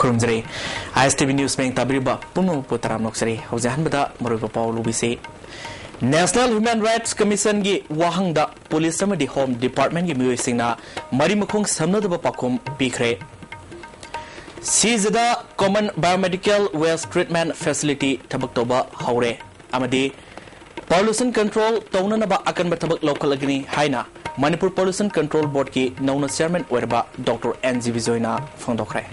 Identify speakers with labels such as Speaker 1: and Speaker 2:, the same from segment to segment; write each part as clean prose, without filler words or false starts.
Speaker 1: खुरुमजरे ISTV News में तबरीबा पुनो पुतराम नोक्सरे हौजाहन बदा मरुबा पावलु बिसे National Human Rights Commission की वाहंग दा पुलिस समदि होम डिपार्टमेंट की मियोइसिंगना मरिमखोंग समनदबा पाकुम पीखरे सीजदा common biomedical waste treatment facility थबक तोबा हौरे अमदि पॉल्यूशन कंट्रोल तौननबा अकनबा थबक लौखलगनी हाइना मणिपुर पॉल्यूशन कंट्रोल बोर्ड की नौना चेयरमैन ओरबा डॉक्टर एनजी विजोयना फोंदोखरे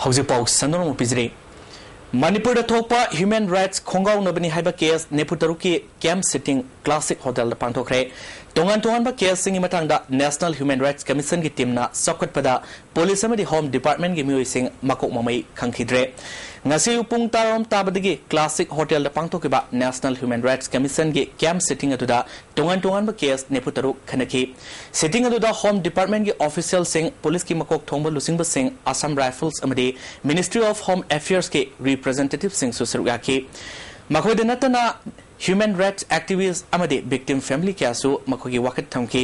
Speaker 1: हौजिक पाउ सनोरम पिजरे मणिपुर थोपा ह्यूमन राइट्स खोंगाव नबनी हाइबा केस नेपुतरु की कैंप सिटिंग क्लासिक होटल पांथोखरे तोंगान तोंगानबा केस सिंगी मतंगदा नेशनल ह्यूमन राइट्स कमीशन की टीमना सौकटपदा पुलिस अमदी होम डिपार्टमेंट की मियोइसिंग मकोक ममई खंखिद्रे ngasi upung tarom tabadigi classic hotel da pangthokiba national human rights commission gi camp sitting aduda tongan ba case neputaru khanaki sitting aduda home department gi official sing police ki makok thongba lusing ba sing assam rifles amadi ministry of home affairs ke representative sing susaruga ki makoi de natana human rights activists amadi victim family kyasu makogi wakat thamki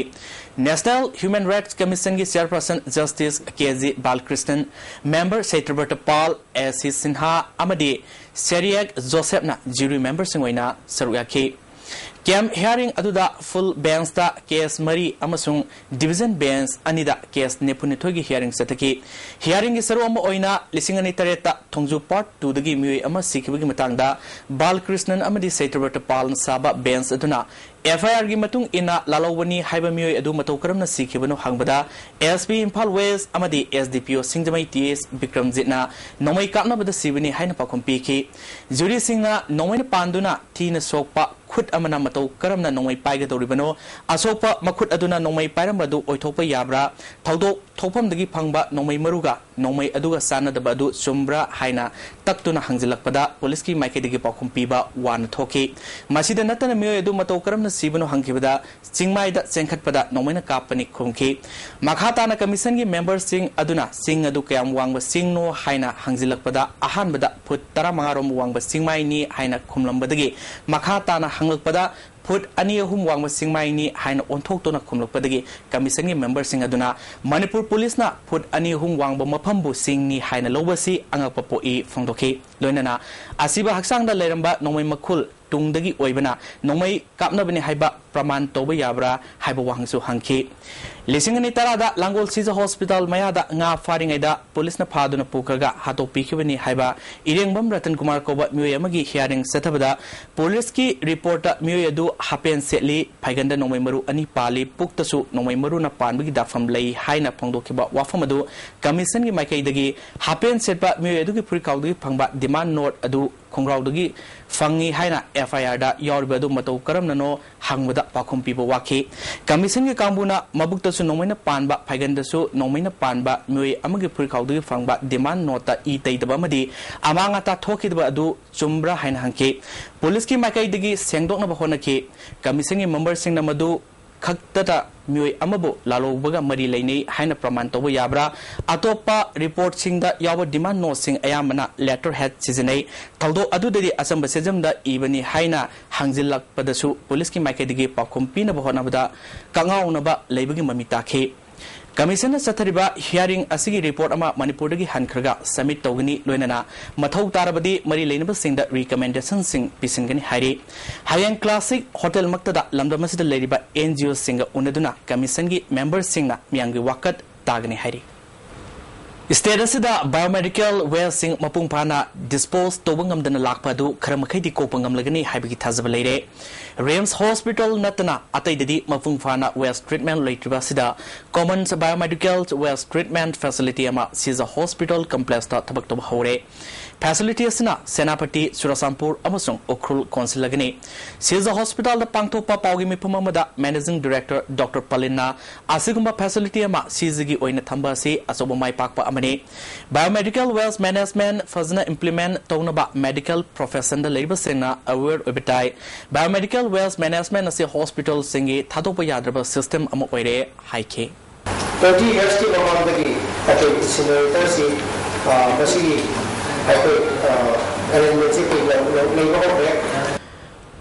Speaker 1: national human rights commission ki chairperson justice KG Balkrishnan member Saitraberta Paul S Sinha amadi Seriak Joseph na jury member singoina saruya ki Camp hearing aduda full bench da case mari amasung division bench anida case nepunithogi hearing sataki hearing gi saru ama oina lisingani tareta thongju part 2 dagi mioi ama sikibagi matangda Balkrishnan amadi Saitraberta Paul saba bench aduna FIR gi matung ina lalawani haiba mioi adu matau karamna sikibano hangbada SP Imphal West amadi SDPO Singjamai TS Bikramjit na nomai kapna bada sibini haina pakompi ki jury singna nomai panduna thina sokpa khut amana matau karamna nomai paiga doribano asopa makhut aduna nomai pairambadu oithopa yabra thaudo thopamdagi phangba nomai maruga nomai aduga sanadaba adu sumbra haina taktuna hangjilakpada police ki maikedagi pakhum piba wan thoki masida natana mioi adu matau karamna sibano hangkibada chingmaida chengkhatpada nomaina kapani khumki makhatana commission gi members sing aduna sing adu kayam wangba singno haina hangjilakpada ahanbada phut 15 rom wangba singmai ni haina khumlambadagi makhatana hanglakpada phut ani ahum wangba singmai ni haina onthok tona khumlakpadagi commission gi members sing aduna Manipur police na phut ani ahum wangba maphambu sing ni haina lobasi angakpa poi phongdoki loinana asiba haksang da leramba nomai makhul tungdagi oibana nomai kapnabani haiba praman toba yabra haiba wangsu hangki lisingani tarada langol siza hospital mayada nga faringaida police na phaduna pukaga hato pikibani haiba irengbam Ratan Kumar koba mioi amagi hearing satabada police ki report mioi adu hapen setli phaiganda nomai maru ani pali puktasu nomai maru na panbagi dafam lei haina phongdokiba wafam adu commission gi maikaidagi hapen setba mioi adu gi purikaudagi phangba demand note adu khongraudagi fangi haina FIR da yorbedu matau karamnano hangwada pakhum pibo waki commission gi kambuna mabukta su nomaina panba phaiganda su nomaina panba mioi amagi purikaudagi fangba demand nota I teidaba madi amanga ta thokidaba adu chumbra haina hangki police ki makai digi sengdokna bahona ki commission gi member sing na madu khakta mioi amabu lalobaga mari leinei haina praman toba yabra atopa report singda yawa demand no sing ayamana letter head seasonai thaldo adudadi asamba sejamda ibani haina hangjilak padasu police ki maikadigi pakhumpi na bahona bada kangauna ba leibagi mamita khe Commission Sathariba hearing asigi report ama Manipurdagi hankhraga submit togani loinana mathau tarabadi mari leinaba singda recommendation sing pisingani hari hayang classic hotel maktada lamdamasida leiriba NGO singa unaduna commission gi members singna miyangi wakat tagani hari Status da biomedical waste sing mapung pana dispose tobangam dana lakpadu kharamakhaidi kopangam lagani haibagi thazaba leire Rems Hospital natana ataidadi mapung pana waste treatment leitriba sida common biomedical waste treatment facility ama siza hospital complex ta thabak toba hore facility asina Senapati Surasampur amasung Okrul council lagani siza hospital da pangthopa pawgi mipamamada managing director Dr Palina asigumba facility ama sizigi oina thamba si asoba mai pakpa biomedical waste management fazna implement townaba medical profession da labor sena aware obitai biomedical waste management ase hospital singi thadopa yadraba system ama oire haike
Speaker 2: 30 years ki mamandagi ate senior si basi ai ko arrangement se labor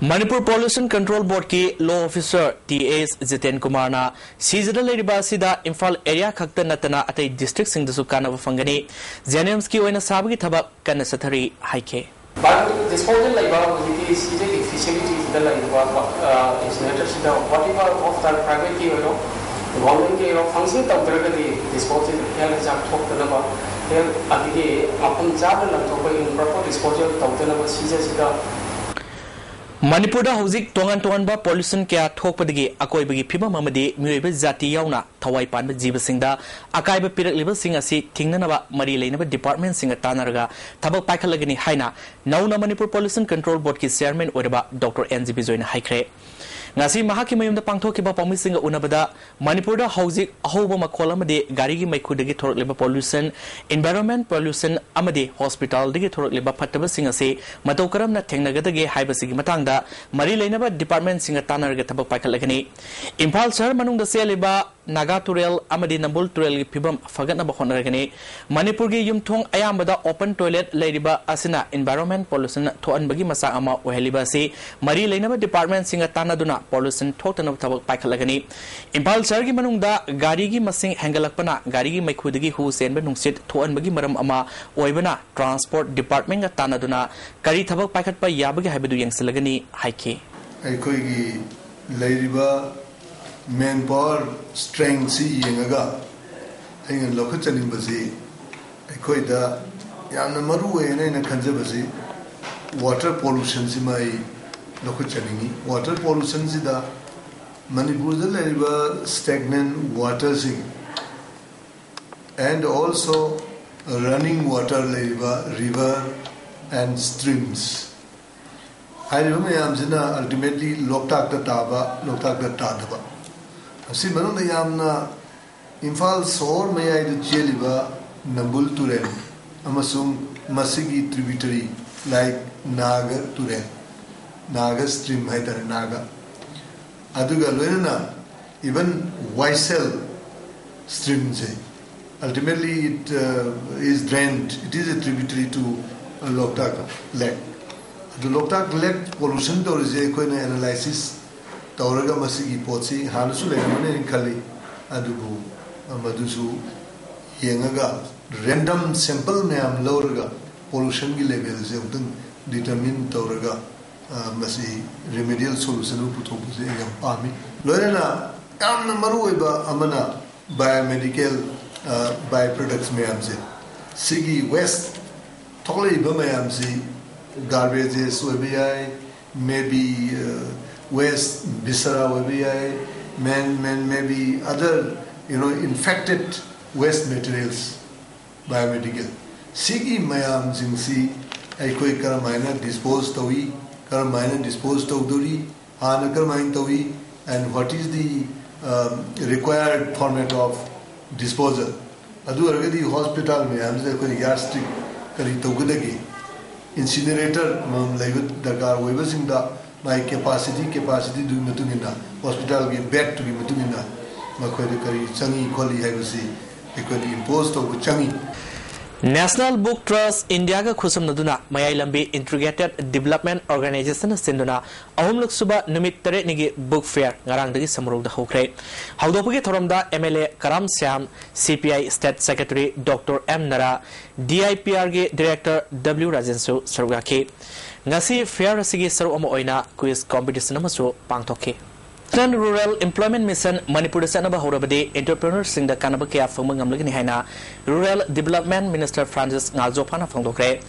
Speaker 1: Manipur Pollution Control Board ki Law Officer T.S. Jiten Kumar na seasonal area sida Imphal area khakta natana atai district sing dasu kana fangani Janems ki oina sabagi thabak kana sathari haike.
Speaker 2: But disposal like the season facilities the like incinerator sida whatever of the private ki government ki function tab the disposal here jam thok the ba here adigi apun jab lam thok improper disposal tab the season sida
Speaker 1: Manipur da hauzik tongan ba pollution kya thokpadagi akoibagi phibam amadi miyoiba jati yauna thawai panba jiba singda akaiba pirakleba sing asi thingnanaba mari leinaba department singa tanaraga thabak paikhalagani haina nauna Manipur Pollution Control Board ki chairman oraba Dr. NG Bijoyna haikre ngasi mahaki mayumda pangthokiba pamisinga unabada Manipur da hauzik ahoba makhol amade gari gi maikudagi thorokleba pollution environment pollution amade hospital digi thorokleba phattaba singa se mataukaram na thengnagadage haibasigi matangda mari leinaba department singa tanarga thabak paikhalagani Imphal shahar manungda seliba Naga Turel amadi Nambul Turel gi phibam fagatnaba honaragani Manipur gi yumthong ayambada open toilet leiriba asina environment pollution thoanbagi masa ama oheliba se mari leinaba department singa tanaduna pollution thotana thabak paikhalagani Imphal shahar gi manungda gari gi masing hengalakpana gari gi maikhudagi hu senba nungsit thoanbagi maram ama oibana transport department ga tanaduna kari thabak paikhatpa yabagi haibadu yengsilagani haike
Speaker 3: aikoi gi leiriba manpower strength si yengaga ainga lokhachanim basi aikoi da yamna maru ena ina khanje basi water pollution si mai lokhachaningi water pollution si da Manipur da leiriba stagnant water si and also running water leiriba river and streams hairiba mayam sina ultimately loktak da taba loktak da tadaba asi manunda yamna Imphal sor mayai da cheliba Nambul Turel amasung masigi tributary like Naga Turel Naga stream haidar Naga aduga loina even Vaisel stream se ultimately it is drained it is a tributary to Loktak Lake the Loktak Lake pollution to is a analysis Tauraga masigi potsi halusu legamane khali adugu madusu yengaga random sample mayam lawraga pollution gi level se udun determine tauraga masi remedial solution puthobu se yam pami loirena amna maruiba amana biomedical byproducts mayam se sigi waste thole ba mayam se garbages obi maybe waste viscera maybe other infected waste materials biomedical sigi mayam jingsi aikoi karamaina dispose tawi karamaina dispose tawduri hana karamain tawi and what is the required format of disposal adu argadi hospital mayam je koi yardstick kari tawgudagi incinerator laibu darkar oiba singda my capacity do matungina hospital ge bed to be matungina makhoi de kari changi kholi haibasi ekodi imposed to changi
Speaker 1: National Book Trust India ga khusam naduna mayai lambi Integrated Development Organization sinduna ahumluk suba numit tare nigi book fair ngarang dagi samrung da hokre hawdopagi thoramda MLA Karam Syam CPI State Secretary Dr. M Nara DIPR ge Director W Rajensu sarugaki ngasi fair asigi saru ama oina quiz competition amasu pangthoke Rural Employment Mission Manipur Sanaba Horabadi entrepreneurs sing the Kanabaka Fumangam Haina Rural Development Minister Francis Nalzopana Fondokre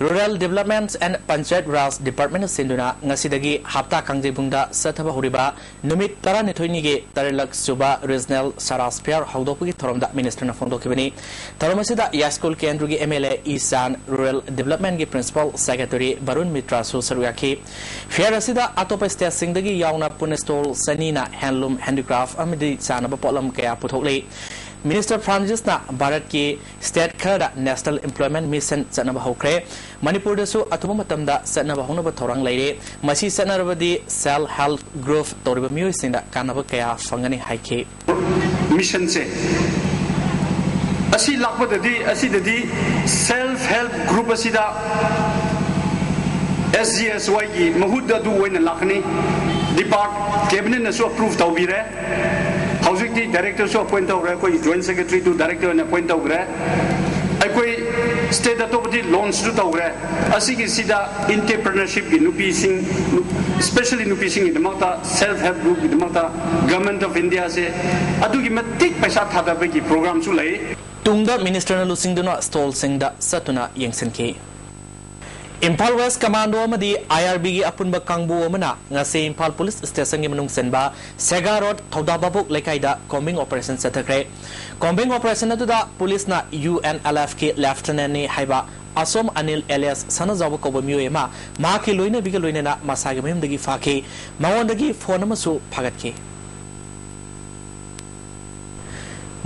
Speaker 1: Rural Development and Panchat Raj Department of Sinduna Nasidagi Hapta Kangje Bunda Sataba Horiba Numit Taranitoinige Tarilak Suba Regional Saras Pier Haudopi Toronda Minister of Fondokibini Taramasida Yaskul Kendrugi MLA Isan Rural Development Principal Secretary Barun Mitra Susaruyaki Fiarasida Atopa State Singdagi Yauna Punestol Sanina Handloom Handicraft Amidi Sanaba Polam Kaya Putoli Minister Francis na Bharat ki State Khada National Employment Mission Sanaba Hokre Manipur dasu atuma matamda sanaba honaba thorang leire masi sanarabadi cell health growth toriba miyoi sinda kanaba kaya fangani haike
Speaker 4: mission se asi lakpadadi self help group asida SGSY की महूद अदु ओइना Lakhani depart cabinet ने सो approve तौबिरे housing director सो appoint तौरे कोई joint secretary to director ने appoint तौरे कोई स्टेट अतोपति लॉन्च टू तौरे असिगी सिदा एंटरप्रेन्योरशिप की नुपीसिंग स्पेशली नुपीसिंग की दमता सेल्फ हेल्प ग्रुप की दमता गवर्नमेंट ऑफ इंडिया से अदुगी मतिक पैसा थादाबे की प्रोग्राम सु लई
Speaker 1: तुंगदा मिनिस्टर न लुसिंगदुना स्टॉल सिंगदा सतुना यंगसनके इम्फाल वेस्ट कमांडो अमदी IRB की अपुनबा कांगबू अमना ngase इम्फाल पुलिस स्टेशन की मनुंग सेनबा सेगा रोड थौदाबाबुक लेकाइदा कॉम्बिंग ऑपरेशन चथखरे कॉम्बिंग ऑपरेशन अदुदा पुलिस ना UNLF के लेफ्टिनेंट ने हाइबा असोम अनिल एलियस सनजाव कौब मियोयमा माकी लोइना बिगा लोइना मसागे मयमदगी फाके मवंदगी फोन अमसु फागतके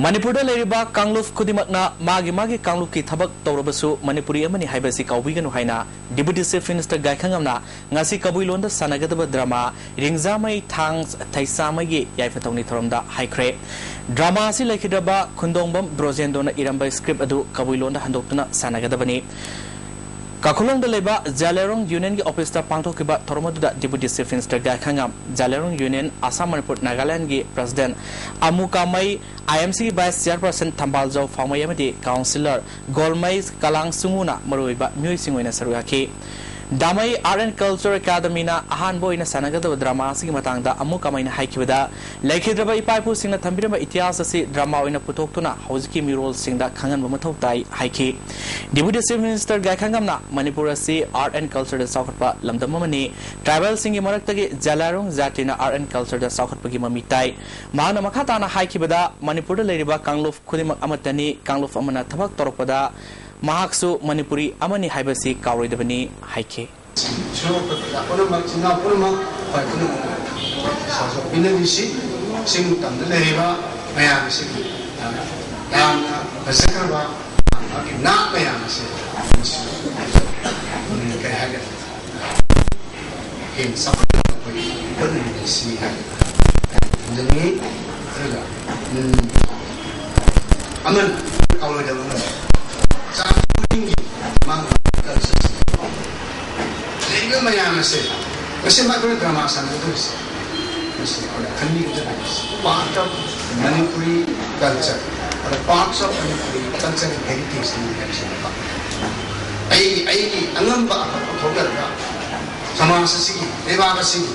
Speaker 1: मणिपुर लेरिबा कांगलुफ खुदिमकना मागी कांगलुफ की थबक तौरबसु मणिपुरी अमनि हाइबसि काउबिगनु हाइना डिप्यूटी चीफ मिनिस्टर गायखंगमना ngasi kabuilonda sanagadaba drama ringzamai thangs thaisamagi yaifatongni thoromda haikre drama asi lekhidaba khundongbam brojendona iramba script adu kabuilonda handoktuna sanagadabani Kakulong leba Jalerong Union की ऑफिस ता पांगथोक के बाद थोरमदुदा deputy chief minister Gaikhangam Jalerong union Assam Manipur Nagaland की president Amukamai IMC की vice chairperson थंबालजो फाउमयमदी काउंसिलर गोलमई कलांग सुंगुना मरुइबा म्युई सिंगोइना सरुयाखी दामई आर्ट एंड कल्चर अकादमी ना अहान बोइना सनागदब ड्रामा की मतंगदा अमुकामईना हाइकिबदा लेखिद्रबा इपाइपु सिंगना थंबिरबा इतिहास असि ड्रामा ओइना पुथोक्तुना हौजिकी मिरोल सिंगदा खंगनबा मथौ ताई हाइकी डिप्यूटी चीफ मिनिस्टर गायखंगमना मणिपुर असि आर्ट एंड कल्चर दा साउखटपा लमदम अमनि ट्राइबल सिंगी मरक्तगी जलारोंग जातिना आर्ट एंड कल्चर दा साउखटपगी ममी ताई माना मखाताना हाइकिबदा मणिपुर दा लेरिबा कांगलुफ खुदिमक अमतनी कांगलुफ अमना थबक तोरपदा महाक्सु मणिपुरी अमनि हाइबसि कावरोइदबनि हाइके
Speaker 5: part of Manipuri culture or parts of Manipuri culture and heritage in the nation. I angamba thogarga samasa sigi devaga sigi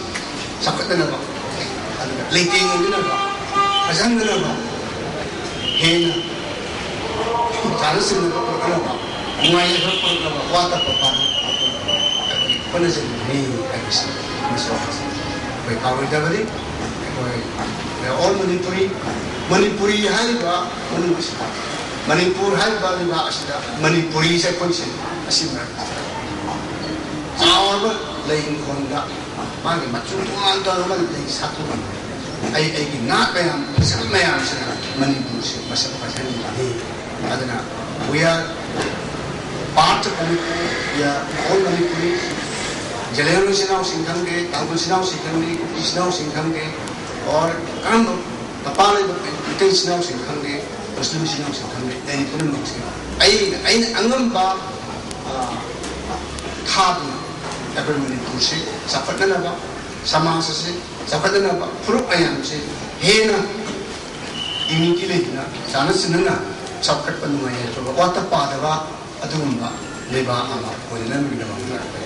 Speaker 5: sakatana ba leiting na ba ajangana ba hena Charles na ba Maya na ba wata pa pa Pwede siya ayusin. May kawin na ba rin? May all Manipuri hai ba? Manipur hai ba? Manipuri siya po siya. Asin na. Awal ba? Laing konda. Magi matsutungan to naman laing satu. Ay ginapayang sakamayang siya Manipur siya. Basta pa siya nila. Ada na. We are part of Manipur. We are all Manipuri. Jalan sinau singkang ke, kalbun sinau singkang ke, kupi sinau singkang ke, और काम तपाले इतने sinau singkang ke, Muslim sinau singkang ke, dan itu pun mungkin. Ain angam ba thab na, tapi Manipur se, sapat na ba, samasa se, sapat na ba, puruk ayam se, hena, ini kile na, sana sinana, sapat panumaya, so wata pada ba, adum ba, leba ama, boleh nama kita bangun.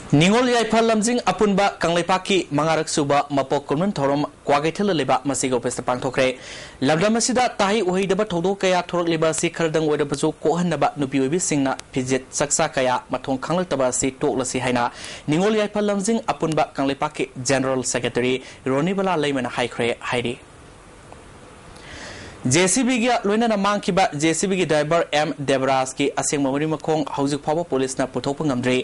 Speaker 1: Ningol yaifal lamjing apunba kanglaipa mangarak suba mapok kulman thorom kwagaithel leba masigo pesta pangthokre labda masida tahi uhidaba thodo kaya thorok leba si khardang oida bazu kohanaba nupi obi singna phijit saksa kaya mathong khangltaba si toklasi haina ningol yaifal lamjing apunba kanglaipa general secretary ronibala leimana haikhre hairi JCB की लोइना मांग की JCB की driver M Devraj की असेंग mammary मखोंग हौजिक फावो police ना पुथोप ngамद्रे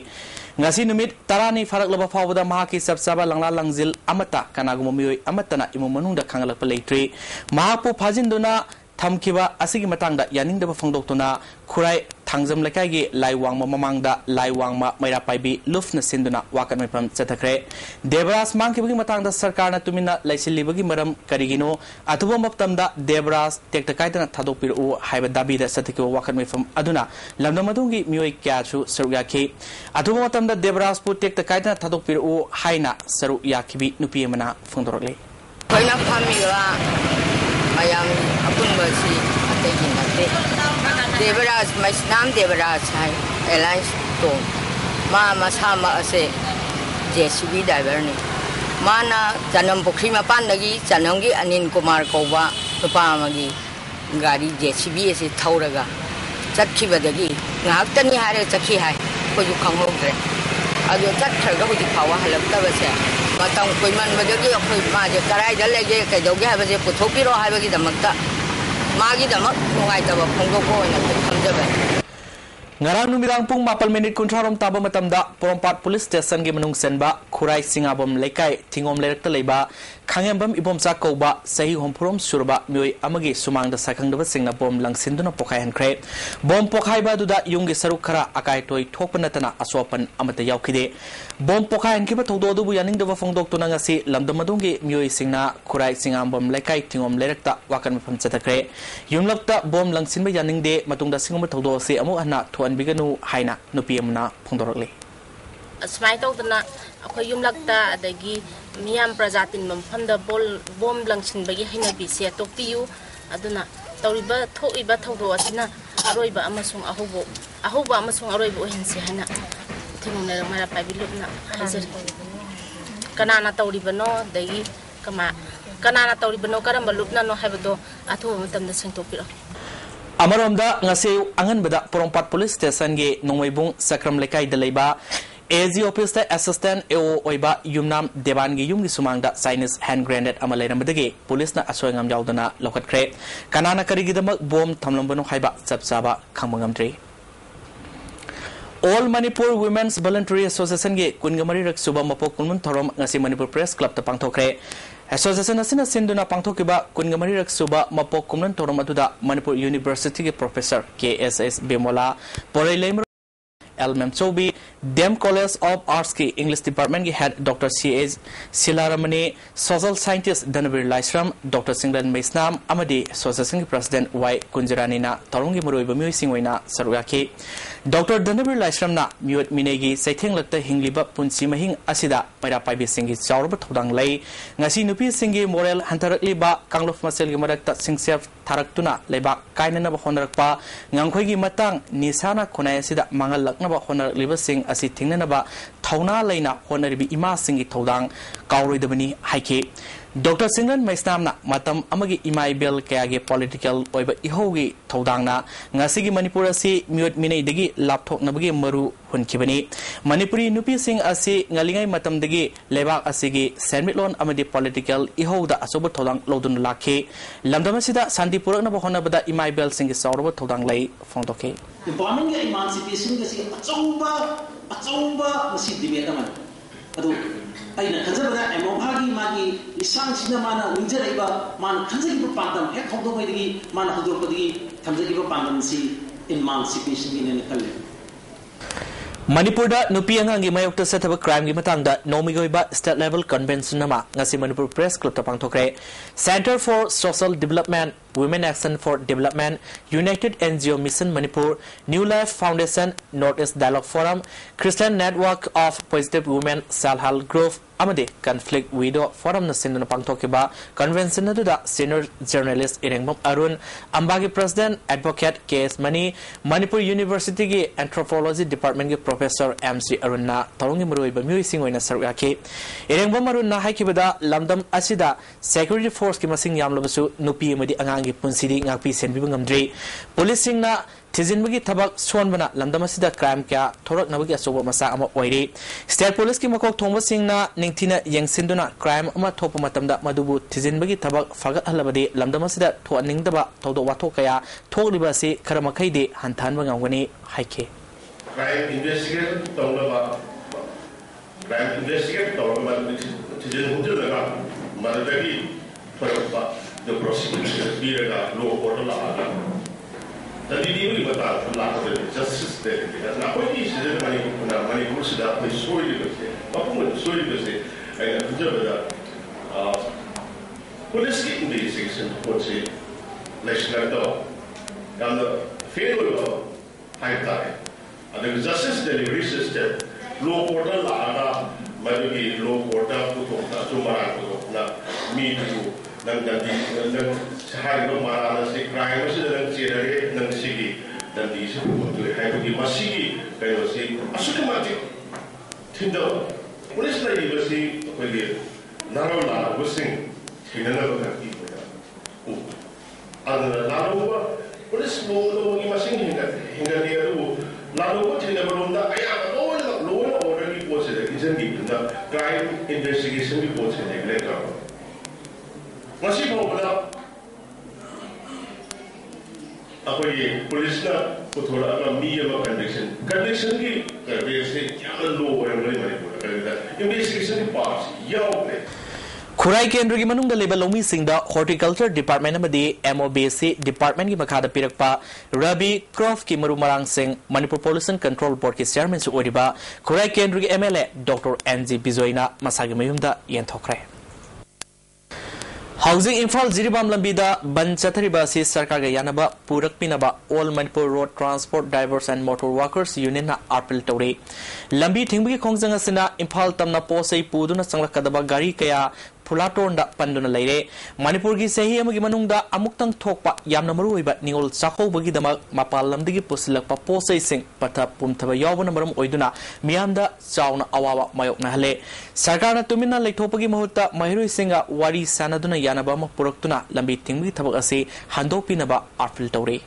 Speaker 1: ngasi numit tarani farak laba fawda maha ki sabsaba langla langjil amata kanagu momioi amatana imu manungda khangalak paleitri maha pu phajinduna thamkiba asigi matangda yaningda phangdoktuna khurai थांजम लेकाई लाइवांग ममांगदा लाइवांग मैरा पाइबी लुफ्न सिंदुना वाकन मैफम चथखरे देवराज मांगखिबगी मतंगदा सरकारना तुमिना लाइसिलिबगी मरम करिगिनो अथुबा मपतमदा देवराज टेक्ता काइदना थादोपिरु हाइबा दाबीदा सथकिबो वाकन मैफम अदुना लमदमदुंगी मियोय क्याचु सरुक याखि अथुबा मतमदा देवराज पु टेक्ता काइदना थादोपिरु हाइना सरुक याखिबी नुपी अमना फोंदोरले
Speaker 6: कोइना फामिगा मयाम अपुनबसी अतैगि नते देवराज नाम देवराज है Allianz तो मसामा असे जेसीबी ड्राइवर ने माना जनम पुखरी मपानदगी जनमगी अनिल कुमार कौबा नुपामगी गाड़ी जेसीबी से थौरगा चखिबदगी ngahakani hare chakhi hai ko ju khanghodre adu chakharga hudi phawa halaktabase matam koiman badagi akhoi ma je karai da lege kai doge ha baje puthopiro ha bagi damakta magi damak nungai taba phongdoko oina khamjabe
Speaker 1: ngarang numirang pung 4 kuntrarom taba matamda porompat police station ge manung senba khurai singabom lekai thingom lerakta leiba khangembam ibomcha kouba sahi hompurom surba mioi amagi sumangda sakhangdaba singna bom langsinduna pokhai hankre bom pokhai ba duda yungge saruk khara akai toi thokpanatana asopan amata yaukhide bom pokhai hankiba thodo du bu yaningdaba phongdok tuna ngasi lamdamadungi mioi singna khurai singambom lekai thingom lerakta wakan mafam chatakre yumlakta bom langsinba yaningde matungda singom thodo se amu anna thon biganu haina nupi amna phongdorokle
Speaker 7: asmai tawdana akhoi yumlakta adagi miyam prajatin mamfamda bom langsin bagi haina bi se tokpiu aduna tawriba thoiba thodo asina aroiba amasung ahuba amasung aroiba ohense haina thingone mara paibilupna hajer kanana tawribano dagi kama kanana tawribano karamba lupna no habado athu matamda singtopiro
Speaker 1: Amaromda ngase anganbada porompat police station ge nongwaibung sakram lekai dalaiba AG office assistant AO oiba yumnam devan ge yumgi sumangda Chinese hand grenade amalairamdage police na asoingam yaudana lokhatkre kanana karigidamak bom thamlambano haiba chapchaba khangmangamdre All Manipur Women's Voluntary Association ge kungamari rak suba mapok kunmun thorom ngasi Manipur Press Club ta pangthokre Association asina sinduna pangthokiba kungamari rak suba mapok kunmun thorom aduda Manipur University ge professor KSS Bemola Porailaim L. Memchobi Dem College of Arts ki English Department ki head Dr. C.H. Silaramani Social Scientist Danabir Laisram Dr. Singlan Maisnam Amadi Association ki President Y. Kunjarani na Tarungi Muroiba Mui Singwaina Saruyaki Dr. Danabir Laisram na Mute Minegi Saitheng Lakta Hingliba Punsi Mahing Asida Paira Paibi Singi Chaurba Thodang Lai Ngasi Nupi Singi Moral Hantarakli ba Kanglof Masel gi Marakta Singsef Tharaktuna Leba Kainana ba Honarakpa Ngangkhoi gi Matang Nisana Khonai Asida Mangal Lakna ba Honarakliba Sing asi thingnaba thauna leina honaribi ima singi thodang kauroidabani haike Dr. Singlan Maisnamna matam amagi imai bel kayage political oiba ihogi thodangna ngasigi Manipur asi mute minei dagi lapthoknabagi maru hunkibani Manipuri nupi sing asi ngalingai matam dagi lebak asigi senmitlon amadi political ihoda asoba thodang lodun lakhe lamdamasida sandipurakna ba honabada imai bel singi saurba thodang lai phongtoke
Speaker 8: Employment ga emancipation kasi achauba masi debate man adu aina khanjabada emobhagi magi isang sina mana ninjaraiba man khanjagi pandam hek hawdo baidigi man hawdo padigi khanjagi pandam si emancipation ni kalle
Speaker 1: Manipur da nupi angangi mayokta sathaba crime gi matangda nomigoiba state level convention nama ngasi Manipur Press Club ta pangthokre Center for Social Development Women Action for Development United NGO Mission Manipur New Life Foundation Northeast Dialogue Forum Christian Network of Positive Women Self-Help Group amade Conflict Widow Forum na sinduna pangthokiba convention aduda senior journalist Irengbam Arun Ambagi President Advocate KS Mani Manipur University gi Anthropology Department gi Professor MC Arun na tarungi muroiba mui singoina saruyake Irengbam Arun na haikibada lamdam asida security force ki masing yamlabasu nupi amadi angangi punsidi ngakpi senbiba ngamdre policing na Tizin tabak sonbana lamdamasida crime kya thorak nabagi asoba masa ama oire state police ki makok thongba singna ningthina yengsinduna crime ama thopa matamda madubu tizin tabak fagat halabadi lamdamasida thoaningdaba thodo watho kaya thokliba se karamakhaide hanthan bangawani haike
Speaker 9: crime investigation tawlaba tizin hujjaga madagi thorakba the prosecution biraga law court la Dandi mata laku dari justice dari na koi ni sih Manipur sudah soi di sini, apa pun soi di sini. Ayat kerja pada polis investigation polisi national itu, yang failure high tide. Ada justice delivery system, law order lah ada, macam ni law order putus, cuma putus, na me too, nang hari itu marah nasi crime masih dalam cerita nang sigi dan di situ tu hari itu masih kayak masih asal mati tindak polis lagi masih apa dia narola busing hina nak kaki pada ada narola polis mau masih hingga dia tu narola jadi belum dah ayah law order ni polis ada izin gitu dah crime investigation ni polis ada legal masih mau pada apa ye polisnya betul apa mia conviction ni kerja se jangan low orang boleh kerja investigation ni pas jauh le
Speaker 1: Khurai Kendra ki manung da leba lomi singda horticulture department amadi MOBC department ki makhada pirakpa Rabi Croft ki maru marang sing Manipur Pollution Control Board ki chairman su oriba Khurai Kendra ki MLA Dr. NG Bizoina masagi mayumda yenthokre Housing Infal Jiribam Lambida Banchathariba si Sarkar ga yanaba Purak Pinaba All Manipur Road Transport Drivers and Motor Workers Union na Apil Tore Lambi Thingbi Khongsang asina Imphal tamna posai puduna sanglakadaba gari kaya Pulatonda Panduna Lere Manipur gi sehi amagi manungda amuktang thokpa yamna maru oiba ningol chakho bagi dama mapal lamdigi pusilakpa posai sing patha pumthaba yawbana maram oiduna miyamda chauna awawa mayok na hale sarkarna tumina leithopagi mahutta mahiroi singa wari sanaduna yanaba ma puraktuna lambi tingbi thabak ase handopinaba arfil tore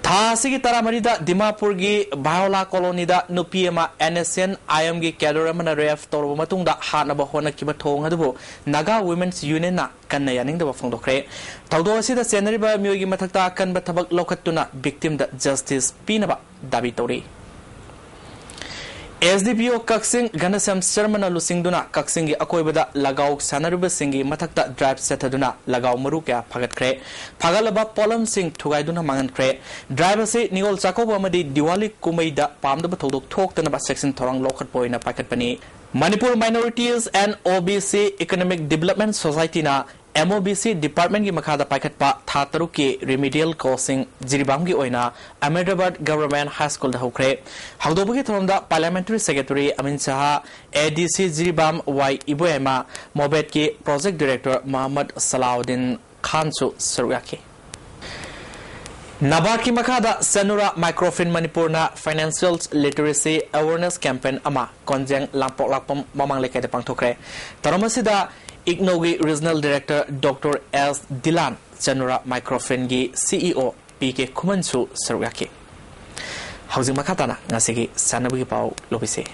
Speaker 1: Thasigi Taramarida Dimapur gi Bayola colony da Nupiema NSN IM gi Kadoramana ref Tormatunda Hanaba Hona Kibathong adubo Naga Women's Union na kanna yaning da fongdokre Tawdo asida senariba myogi mathakta kan bathabak lokatuna victim da justice pinaba dabi tori SDPO Kaksing Ganasam Sermana Lusingduna Kaksingi Akoibada Lagau Sanariba Singi Matakta Drive Setaduna Lagau Maruka Pagat Kre Pagalaba Polam Sing Tugaiduna Mangan Kre Driver say Nigol Sakoba Madi Diwali Kumaida Palm the Batodok talk than about section Torang Lokat Boy in a packet penny Manipur Minorities and OBC Economic Development Society na MOBC Department ki makhada packet pa thataru ki remedial course Jiribam ki oina Ahmedabad Government High School da hokre hawdobugi thomda Parliamentary Secretary Amin Saha ADC Jiribam Y Iboema Mobet ki Project Director Muhammad Salahuddin Khan su saruyaki Nabad ki makhada Sanura Microfinance Manipur na Financial Literacy Awareness Campaign ama konjeng lampok lakpom mamang lekai de pangthokre taromasida Ignogi Regional Director Dr. S. Dilan Sanura Microfinance CEO PK Kumansu saruyaki Housing makatana ngasigi sanabugi pau lobise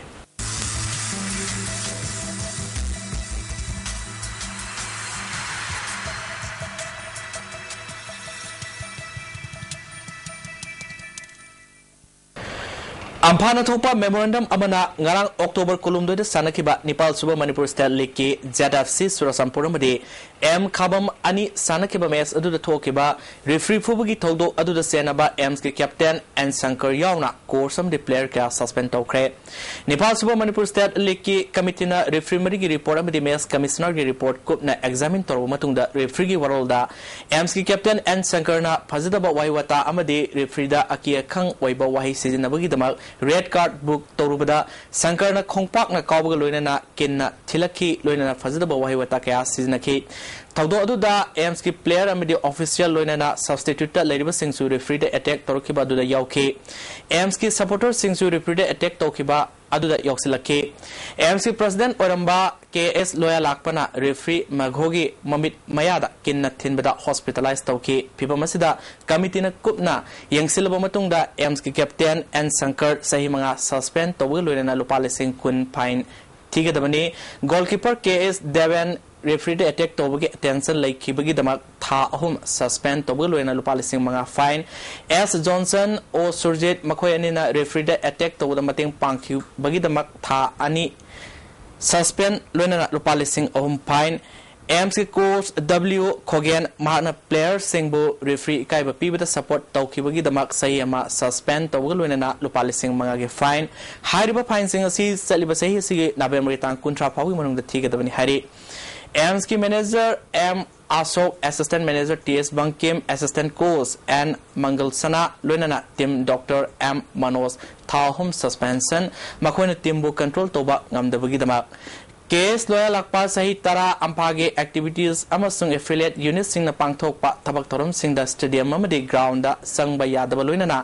Speaker 1: Ampana Thopa Memorandum Amana Ngarang October Kolumdo de Sanakiba Nepal Suba Manipur State League ki ZFC Surasampuramade M Kabam Ani Sanakiba Mes Adu the Tokiba Referee Fubugi Todo Adu the Senaba M's ki Captain and Sankar Yauna Corsum the player ka suspend Tokre Nepal Suba Manipur State League ki Committee na Referee Marigi report Amadi Mes Commissioner ki report Kup na examine Toru Matunda Referee ki Warolda M's ki Captain and Sankar na Pazidaba Waiwata Amadi Referee da Akia Kang Waiba Wahi Sizinabugi Damal Red card book Torubada Sankarna Kongpak na Kaubaga Loinana Kinna Tilaki Loinana Fazidaba Wahiwata Kaya Sizinaki Taudo Aduda Amski player amidi official Loinana substitute Ladiba Singsu referee attack Torukiba Duda Yauke Amski supporter Singsu referee attack Tokiba Aduda Yoxilake AMC President Oramba KS Loya Lakpana referee Maghogi Mamit Mayada Kinna Tinbada hospitalized Toki Pipamasida Committee na Kupna Yang Silabamatunga AMC Captain and Sankar Sahimanga suspend Tobu Loyana Lupalising Kun Pine Tigadabani Goalkeeper KS Devan referee attack Tobugi attention like Kibagi Damak Tha Ahum suspend Tobu Loyana Lupalising Manga fine S Johnson O Surjit Makoyanina referee attack Tobu the Mating Pangku Bagi Damak Tha Ani suspend Loyana Lupalising Ahum Pine AIIMS के coach W खोगेन माना player सिंबु referee इकाइब पीबदा support तौखिबगी दमक सही अमा suspend तौगल लोइना लुपा लिसिंग मंगागे fine हारिबा fine सिंग असि चलिबा सही असि नवेम्बर तांग 19 फाउगी मनुंग थीगदबनी हारि AIIMS की manager M Ashok, assistant manager T.S. Bankim, assistant coach N Mangal Sana लोइना टीम डॉक्टर M Manoj थाहम सस्पेंशन मखोइन टीम बु कंट्रोल तोबा ngamdabagi damak केस लोया लाकपा सही तरा अम्फागे एक्टिविटीज अमसुंग एफिलिएट यूनिट सिंग पांगथोकपा थबक थोरम सिंग द स्टेडियम अमदि ग्राउंड दा संगबा यादबा लोइना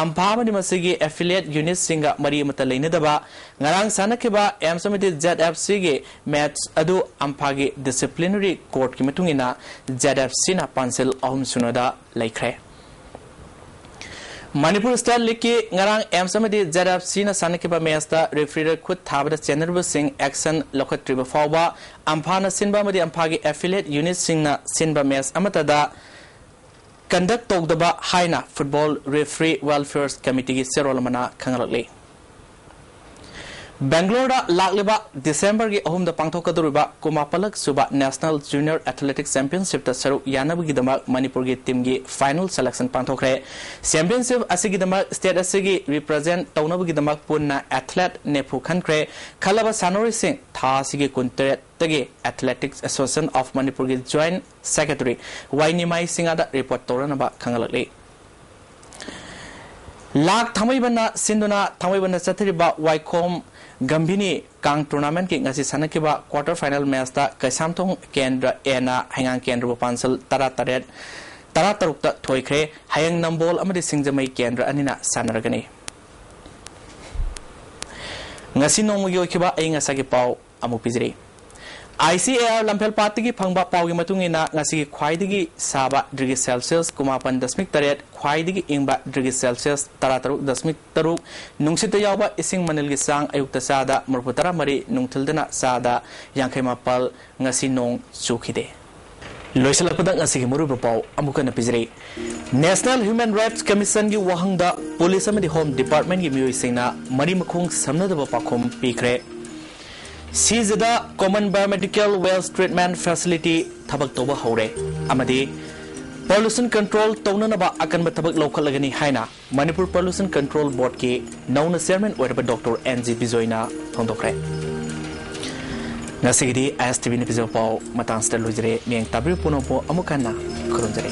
Speaker 1: अम्फा मदि मसिगी एफिलिएट यूनिट सिंग मरी मत लेनेदबा ngarang sanakhiba MSMD ZFC ge match adu अम्फागे डिसिप्लिनरी कोर्ट की मतुंगिना ZFC ना पांसेल अहम सुनोदा लेखरे मणिपुर स्टेट लीग की ngarang MSMD ZFC ना सानकिबा मैचता रेफरी खुद थाबदा चेनरब सिंह एक्शन लखत्रिबा फावबा अम्फाना सिनबा मदि अम्फागे एफिलिएट यूनिट सिंह ना सिनबा मैच अमतदा कंडक्ट तौदबा हाइना फुटबॉल रेफरी वेलफेयर कमिटी की सेरोलमना खंगलकले बेंगलोर लाखलिबा दिसंबर की अहुम पांथोकदुरिबा कुमापलक सुबा नेशनल जूनियर एथलेटिक्स चैंपियनशिप सरुक यानबगीदमक मणिपुर की टीम की फाइनल सेलेक्शन पांथोखरे चैंपियनशिप असिगीदमक स्टेट असिगी रिप्रेजेंट तौनबगीदमक पुन्ना एथलेट नेफु खनख्रे खलबा सानोरी सिंह थासिगी कुंतरेट तगे एथलेटिक्स एसोसिएशन ऑफ मणिपुर की जॉइंट सेक्रेटरी वाइनिमाई सिंगादा रिपोर्ट तौरनबा खंगलकले लाख थमैबना सिंदुना थमैबना चथरिबा वाइकोम गंभीनी कांग टूर्नामेंट की ngasi sanakhiba quarter final match ता कैसामथोंग केंद्र एना हैंगांग केंद्र पांसल तरा तरुक ता थोइख्रे हायंग नंबोल अमदि सिंगजमई केंद्र अनिना सानरगनी ngasi नोंमुगी ओखिबा अई ngasa gi पाव अमु पिजरी ICAR लंफेल पार्टी की फंगबा पाव की मतुंगिना ngasi ख्वाइदगी साबा डिग्री सेल्सियस 9.8 ख्वाइदगी इंगबा डिग्री सेल्सियस 13.3 नुंगसित यावबा इसिंग मनल की सांग अयुक्त सादा मरपुतरा मरी नुंगथिलदना सादा यांखैमापल ngasi नोंग चुखिदे लोइसलपदा ngasi की मुरुब पाव अमुकन पिजरी नेशनल ह्यूमन राइट्स कमीशन की वहंगदा पुलिस अमदि होम डिपार्टमेंट की मियोइसिंगना मरी मखोंग समनदबा पाखोम पीखरे सीजदा common biomedical wealth treatment facility थबक तोबा हौरे अमदि पॉल्यूशन कंट्रोल तौननबा अकनबा थबक लौखलगनी हाइना मणिपुर पॉल्यूशन कंट्रोल बोर्ड की नौना चेयरमैन ओइरबा डॉक्टर NG बिजोयना फोंदोखरे नसिगिदी ISTV निपिजो पाव मतांस्टर लुजरे मियंग ताबिर पुनोपो अमुकाना खुरुंजरे